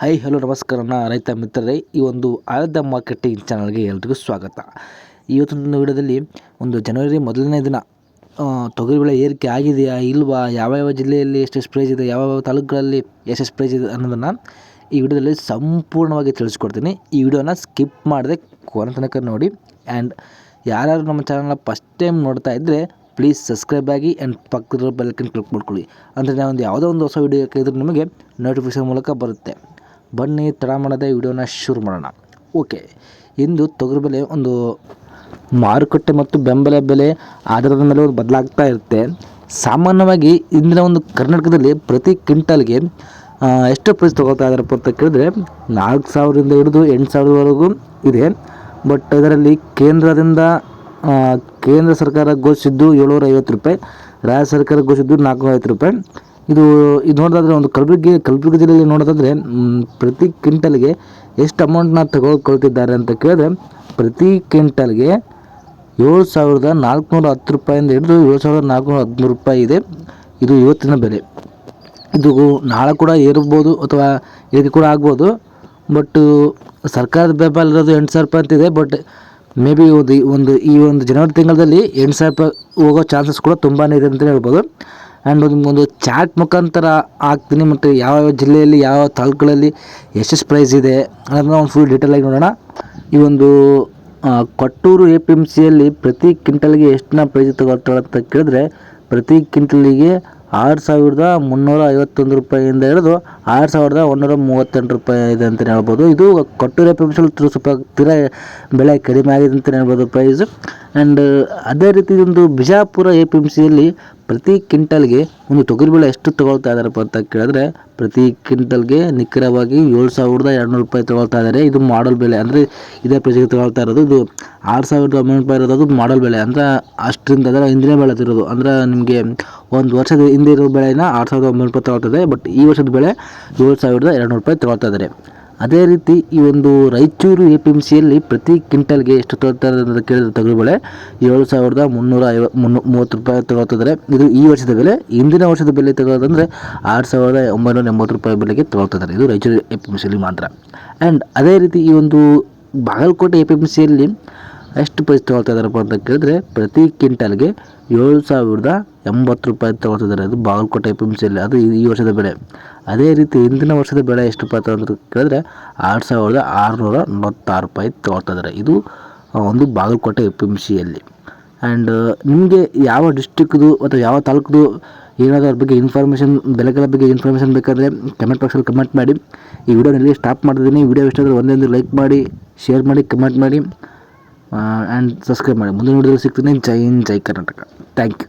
Hi hello ನಮಸ್ಕಾರ ರೈತ ಮಿತ್ರರೇ, ಈ ಒಂದು ಆಳದ ಮಾರ್ಕೆಟಿಂಗ್ ಚಾನಲ್ಗೆ ಎಲ್ರಿಗೂ ಸ್ವಾಗತ. ಇವತ್ತೊಂದು ವಿಡಿಯೋದಲ್ಲಿ ಜನವರಿ ಮೊದಲನೇ ದಿನ ತೊಗರಿ ಬೆಳೆ ಏರಿಕೆ ಆಗಿದೆಯಾ ಇಲ್ವಾ, ಯಾವ ಜಿಲ್ಲೆಯಲ್ಲಿ ಎಷ್ಟೆಷ್ಟು ಪ್ರೈಸ್ ಇದೆ, ಯಾವ ತಾಲೂಕುಗಳಲ್ಲಿ ಎಷ್ಟೆಷ್ಟು ಪ್ರೈಸ್ ಇದೆ ಅನ್ನೋದನ್ನು ಈ ವಿಡಿಯೋದಲ್ಲಿ ಸಂಪೂರ್ಣವಾಗಿ ತಿಳಿಸ್ಕೊಡ್ತೀನಿ. ಈ ವಿಡಿಯೋನ ಸ್ಕಿಪ್ ಮಾಡದೆ ಕೊನೆ ತನಕ ನೋಡಿ. ಆ್ಯಂಡ್ ಯಾರು ನಮ್ಮ ಚಾನಲ್ನ ಫಸ್ಟ್ ಟೈಮ್ ನೋಡ್ತಾ ಇದ್ದರೆ ಪ್ಲೀಸ್ ಸಬ್ಸ್ಕ್ರೈಬ್ ಆಗಿ ಆ್ಯಂಡ್ ಪಕ್ಕದ ಬೆಲ್ಕನ್ ಕ್ಲಿಕ್ ಮಾಡ್ಕೊಳ್ಳಿ. ಅಂದರೆ ನಾವೊಂದು ಯಾವುದೋ ಒಂದು ಹೊಸ ವಿಡಿಯೋ ಹಾಕಿದ್ರೆ ನಿಮಗೆ ನೋಟಿಫಿಕೇಷನ್ ಮೂಲಕ ಬರುತ್ತೆ. ಬನ್ನಿ ತಡ ಮಾಡದೆ ವಿಡಿಯೋನ ಶುರು ಮಾಡೋಣ. ಓಕೆ, ಇಂದು ತೊಗರಿ ಬೆಲೆ ಒಂದು ಮಾರುಕಟ್ಟೆ ಮತ್ತು ಬೆಂಬಲ ಬೆಲೆ ಆಧಾರದ ಮೇಲೆ ಬದಲಾಗ್ತಾ ಇರುತ್ತೆ. ಸಾಮಾನ್ಯವಾಗಿ ಇಂದಿನ ಒಂದು ಕರ್ನಾಟಕದಲ್ಲಿ ಪ್ರತಿ ಕ್ವಿಂಟಲ್ಗೆ ಎಷ್ಟು ಪ್ರೈಸ್ ತೊಗೊಳ್ತಾ ಇದ್ದಾರಪ್ಪ ಅಂತ ಕೇಳಿದ್ರೆ 4,000ರಿಂದ ಹಿಡಿದು 8,000ವರೆಗೂ ಇದೆ. ಬಟ್ ಇದರಲ್ಲಿ ಕೇಂದ್ರ ಸರ್ಕಾರ ಘೋಷಿಸಿದ್ದು 750 ರೂಪಾಯಿ, ರಾಜ್ಯ ಸರ್ಕಾರ ಘೋಷಿಸಿದ್ದು 450 ರೂಪಾಯಿ. ಇದು ನೋಡೋದಾದರೆ ಒಂದು ಕಲಬುರಗಿ ಜಿಲ್ಲೆಯಲ್ಲಿ ನೋಡೋದಾದರೆ ಪ್ರತಿ ಕ್ವಿಂಟಲ್ಗೆ ಎಷ್ಟು ಅಮೌಂಟ್ನ ತಗೊಳ್ತಿದ್ದಾರೆ ಅಂತ ಕೇಳಿದ್ರೆ ಪ್ರತಿ ಕ್ವಿಂಟಲ್ಗೆ 7,410 ರೂಪಾಯಿಂದ ಹಿಡಿದು 7,413 ರೂಪಾಯಿ ಇದೆ. ಇದು ಇವತ್ತಿನ ಬೆಲೆ. ಇದು ನಾಳೆ ಕೂಡ ಏರ್ಬೋದು ಅಥವಾ ಇಳಿಕೆ ಕೂಡ ಆಗ್ಬೋದು. ಬಟ್ ಸರ್ಕಾರದ ಬೆಂಬಲ ಇರೋದು 8,000 ರೂಪಾಯಿ ಅಂತಿದೆ. ಬಟ್ ಮೇ ಬಿ ಈ ಒಂದು ಜನವರಿ ತಿಂಗಳಲ್ಲಿ 8,000 ರೂಪಾಯಿ ಹೋಗೋ ಚಾನ್ಸಸ್ ಕೂಡ ತುಂಬಾ ಇದೆ ಅಂತಲೇ ಹೇಳ್ಬೋದು. ಆ್ಯಂಡ್ ಒಂದು ಚಾರ್ಟ್ ಮುಖಾಂತರ ಹಾಕ್ತೀನಿ, ಮತ್ತು ಯಾವ ಜಿಲ್ಲೆಯಲ್ಲಿ ಯಾವ ತಾಲೂಕುಗಳಲ್ಲಿ ಎಷ್ಟೆಷ್ಟು ಪ್ರೈಸ್ ಇದೆ ಅನ್ನೋದನ್ನ ಒಂದು ಫುಲ್ ಡೀಟೇಲಾಗಿ ನೋಡೋಣ. ಈ ಒಂದು ಕೊಟ್ಟೂರು APMCಯಲ್ಲಿ ಪ್ರತಿ ಕ್ವಿಂಟಲ್ಗೆ ಎಷ್ಟನ್ನ ಪ್ರೈಸ್ ತಗೊಳ್ತಾಳೆ ಅಂತ ಕೇಳಿದ್ರೆ ಪ್ರತಿ ಕ್ವಿಂಟಲಿಗೆ 6,351 ರೂಪಾಯಿಯಿಂದ ಹಿಡಿದು 6,138 ರೂಪಾಯಿ ಇದೆ ಅಂತಲೇ ಹೇಳ್ಬೋದು. ಇದು ಕೊಟ್ಟೂರು APMCಯಲ್ಲಿ ಸ್ವಲ್ಪ ಬೆಳೆ ಕಡಿಮೆ ಆಗಿದೆ ಅಂತಲೇ ಹೇಳ್ಬೋದು ಪ್ರೈಸ್. ಆ್ಯಂಡ್ ಅದೇ ರೀತಿ ಒಂದು ಬಿಜಾಪುರ APMCಯಲ್ಲಿ ಪ್ರತಿ ಕ್ವಿಂಟಲ್ಗೆ ಒಂದು ತೊಗರಿ ಬೆಳೆ ಎಷ್ಟು ತೊಗೊಳ್ತಾ ಇದ್ದಾರಪ್ಪ ಅಂತ ಕೇಳಿದ್ರೆ ಪ್ರತಿ ಕ್ವಿಂಟಲ್ಗೆ ನಿಖರವಾಗಿ 7,200 ರೂಪಾಯಿ ತೊಗೊಳ್ತಾ ಇದ್ದಾರೆ. ಇದು ಮಾಡಲ್ ಬೆಳೆ, ಅಂದರೆ ಇದೇ ಪ್ರೈಸ್ಗೆ ತೊಗೊಳ್ತಾ ಇರೋದು. ಇದು 6,900 ರೂಪಾಯಿ ಇರೋದು, ಅದು ಮಾಡಲ್ ಬೆಳೆ. ಅಂದರೆ ಅಷ್ಟರಿಂದ ಅದರ ಹಿಂದಿನ ಬೆಳೆ ಇರೋದು, ಅಂದರೆ ನಿಮಗೆ ಒಂದು ವರ್ಷದ ಹಿಂದೆ ಇರೋ ಬೆಳೆನ 6,900 ರೂಪಾಯಿ ತೊಗೊಳ್ತದೆ. ಬಟ್ ಈ ವರ್ಷದ ಬೆಳೆ 7,200 ರೂಪಾಯಿ ತೊಗೊಳ್ತಾ ಇದ್ದಾರೆ. ಅದೇ ರೀತಿ ಈ ಒಂದು ರಾಯಚೂರು APMCಯಲ್ಲಿ ಪ್ರತಿ ಕ್ವಿಂಟಲ್ಗೆ ಎಷ್ಟು ತೊಗೊಳ್ತಾರೆ ಅಂತ ಕೇಳಿದ್ರೆ ತೊಗರಿ ಬೆಳೆ 7,330 ರೂಪಾಯಿ ತೊಗೊಳ್ತಿದ್ದಾರೆ. ಇದು ಈ ವರ್ಷದ ಬೆಲೆ. ಹಿಂದಿನ ವರ್ಷದ ಬೆಲೆ ತಗೊಳ್ಳೋದಂದರೆ 6,980 ರೂಪಾಯಿ ಬೆಲೆಗೆ ತೊಗೊಳ್ತಿದ್ದಾರೆ. ಇದು ರಾಯಚೂರು APMCಯಲ್ಲಿ ಮಾತ್ರ. ಆ್ಯಂಡ್ ಅದೇ ರೀತಿ ಈ ಒಂದು ಬಾಗಲಕೋಟೆ APMCಯಲ್ಲಿ ಎಷ್ಟು ಪ್ರೈಸ್ ತೊಗೊಳ್ತಾ ಇದ್ದಾರಪ್ಪ ಅಂತ ಕೇಳಿದ್ರೆ ಪ್ರತಿ ಕ್ವಿಂಟಲ್ಗೆ 7,080 ರೂಪಾಯಿ ತೊಗೊಳ್ತಿದ್ದಾರೆ. ಅದು ಬಾಗಲಕೋಟೆ APMCಯಲ್ಲಿ, ಅದು ಈ ವರ್ಷದ ಬೆಳೆ. ಅದೇ ರೀತಿ ಹಿಂದಿನ ವರ್ಷದ ಬೆಳೆ ಎಷ್ಟು ರೂಪಾಯಿ ಅಂತ ಕೇಳಿದ್ರೆ 6,646 ರೂಪಾಯಿ ತೊಗೊಳ್ತಾ ಇದ್ದಾರೆ. ಇದು ಒಂದು ಬಾಗಲಕೋಟೆ APMCಯಲ್ಲಿ. ಆ್ಯಂಡ್ ನಿಮಗೆ ಯಾವ ಡಿಸ್ಟ್ರಿಕ್ದು ಅಥವಾ ಯಾವ ತಾಲೂಕದು ಏನಾದರೂ ಅದ್ರ ಬಗ್ಗೆ ಇನ್ಫಾರ್ಮೇಷನ್, ಬೆಲೆಗಳ ಬಗ್ಗೆ ಇನ್ಫಾರ್ಮೇಷನ್ ಬೇಕಾದರೆ ಕಮೆಂಟ್ ಬಾಕ್ಸಲ್ಲಿ ಕಮೆಂಟ್ ಮಾಡಿ. ಈ ವಿಡಿಯೋನಲ್ಲಿ ಸ್ಟಾಪ್ ಮಾಡಿದ್ದೀನಿ. ವಿಡಿಯೋ ಇಷ್ಟ ಆದರೆ ಒಂದೊಂದು ಲೈಕ್ ಮಾಡಿ, ಶೇರ್ ಮಾಡಿ, ಕಮೆಂಟ್ ಮಾಡಿ ಆ್ಯಂಡ್ ಸಬ್ಸ್ಕ್ರೈಬ್ ಮಾಡಿ. ಮುಂದಿನ ವಿಡಿಯೋದಲ್ಲಿ ಸಿಗ್ತೀನಿ. ಜೈ ಹಿಂದ್, ಜೈ ಕರ್ನಾಟಕ. Thank you.